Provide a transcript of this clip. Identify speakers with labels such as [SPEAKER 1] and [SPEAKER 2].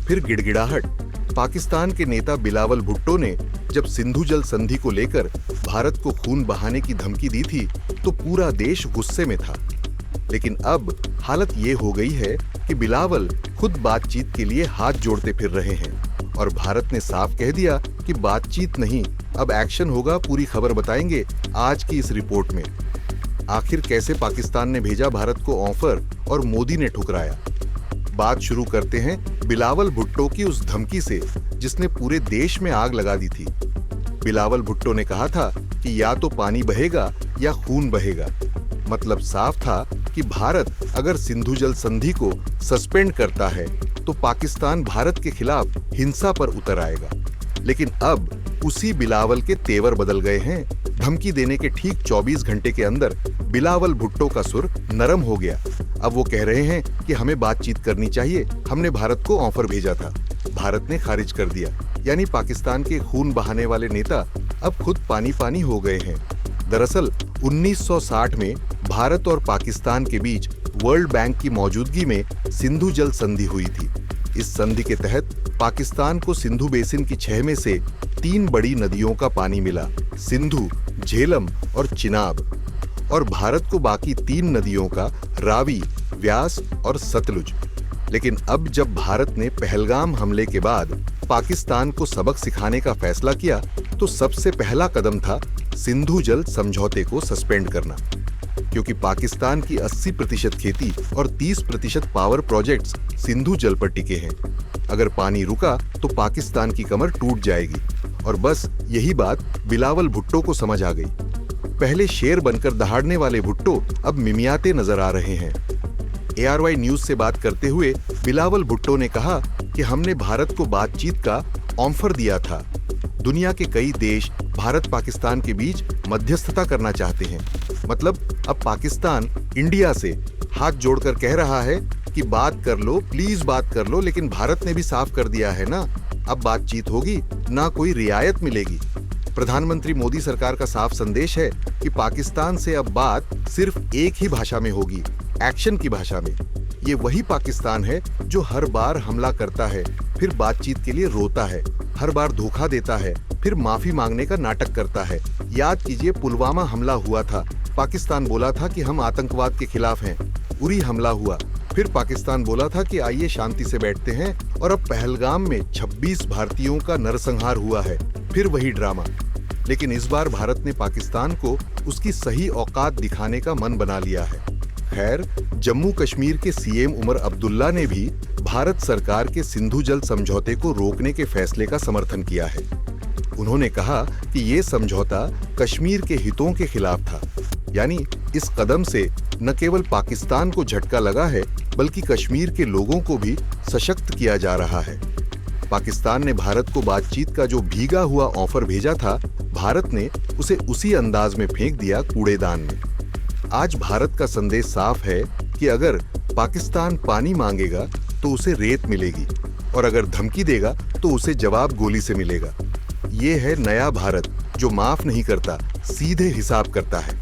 [SPEAKER 1] फिर गिड़गिड़ाहट। पाकिस्तान के नेता बिलावल भुट्टो ने जब सिंधु जल संधि को लेकर भारत को खून बहाने की धमकी दी थी तो पूरा देश गुस्से में था। लेकिन अब हालत ये हो गई है कि बिलावल खुद बातचीत के लिए हाथ जोड़ते फिर रहे हैं और भारत ने साफ कह दिया कि बातचीत नहीं, अब एक्शन होगा। पूरी खबर बताएंगे आज की इस रिपोर्ट में। आखिर कैसे पाकिस्तान ने भेजा भारत को ऑफर और मोदी ने ठुकराया। बात शुरू करते हैं बिलावल भुट्टो की उस धमकी से जिसने पूरे देश में आग लगा दी थी। बिलावल भुट्टो ने कहा था कि या तो पानी बहेगा या खून बहेगा। मतलब साफ था कि भारत अगर सिंधु जल संधि को सस्पेंड करता है तो पाकिस्तान भारत के खिलाफ हिंसा पर उतर आएगा। लेकिन अब उसी बिलावल के तेवर बदल गए हैं। धमकी देने के ठीक 24 घंटे के अंदर बिलावल भुट्टो का सुर नरम हो गया। अब वो कह रहे हैं कि हमें बातचीत करनी चाहिए, हमने भारत को ऑफर भेजा था, भारत ने खारिज कर दिया। यानी पाकिस्तान के खून बहाने वाले नेता अब खुद पानी पानी हो गए हैं। दरअसल 1960 में भारत और पाकिस्तान के बीच वर्ल्ड बैंक की मौजूदगी में सिंधु जल संधि हुई थी। इस संधि के तहत पाकिस्तान को सिंधु बेसिन की 6 में से 3 बड़ी नदियों का पानी मिला, सिंधु, झेलम और चिनाब, और भारत को बाकी 3 नदियों का, रावी, व्यास और सतलुज। लेकिन अब जब भारत ने पहलगाम हमले के बाद पाकिस्तान को सबक सिखाने का फैसला किया तो सबसे पहला कदम था सिंधु जल समझौते को सस्पेंड करना। क्योंकि पाकिस्तान की 80% खेती और 30% पावर प्रोजेक्ट्स सिंधु जल पर टिके हैं। अगर पानी रुका तो पाकिस्तान की कमर टूट जाएगी। और बस यही बात बिलावल भुट्टो को समझ आ गई। पहले शेर बनकर दहाड़ने वाले भुट्टो अब मिमियाते नजर आ रहे हैं। ARY न्यूज से बात करते हुए बिलावल भुट्टो ने कहा कि हमने भारत को बातचीत का ऑफर दिया था। दुनिया के कई देश भारत पाकिस्तान के बीच मध्यस्थता करना चाहते हैं। मतलब अब पाकिस्तान इंडिया से हाथ जोड़कर कह रहा है कि बात कर लो, प्लीज बात कर लो। लेकिन भारत ने भी साफ कर दिया है ना, अब बातचीत होगी, ना कोई रियायत मिलेगी। प्रधानमंत्री मोदी सरकार का साफ संदेश है कि पाकिस्तान से अब बात सिर्फ एक ही भाषा में होगी, एक्शन की भाषा में। ये वही पाकिस्तान है जो हर बार हमला करता है, फिर बातचीत के लिए रोता है, हर बार धोखा देता है, फिर माफी मांगने का नाटक करता है। याद कीजिए, पुलवामा हमला हुआ था, पाकिस्तान बोला था कि हम आतंकवाद के खिलाफ हैं। उरी हमला हुआ, फिर पाकिस्तान बोला था कि आइए शांति से बैठते हैं। और अब पहलगाम में 26 भारतीयों का नरसंहार हुआ है, फिर वही ड्रामा। लेकिन इस बार भारत ने पाकिस्तान को उसकी सही औकात दिखाने का मन बना लिया है। खैर, जम्मू कश्मीर के CM उमर अब्दुल्ला ने भी भारत सरकार के सिंधु जल समझौते को रोकने के फैसले का समर्थन किया है। उन्होंने कहा कि ये समझौता कश्मीर के हितों के खिलाफ था। यानी इस कदम से न केवल पाकिस्तान को झटका लगा है, बल्कि कश्मीर के लोगों को भी सशक्त किया जा रहा है। पाकिस्तान ने भारत को बातचीत का जो भीगा हुआ ऑफर भेजा था, भारत ने उसे उसी अंदाज में फेंक दिया कूड़ेदान में। आज भारत का संदेश साफ है कि अगर पाकिस्तान पानी मांगेगा तो उसे रेत मिलेगी, और अगर धमकी देगा तो उसे जवाब गोली से मिलेगा। ये है नया भारत जो माफ नहीं करता, सीधे हिसाब करता है।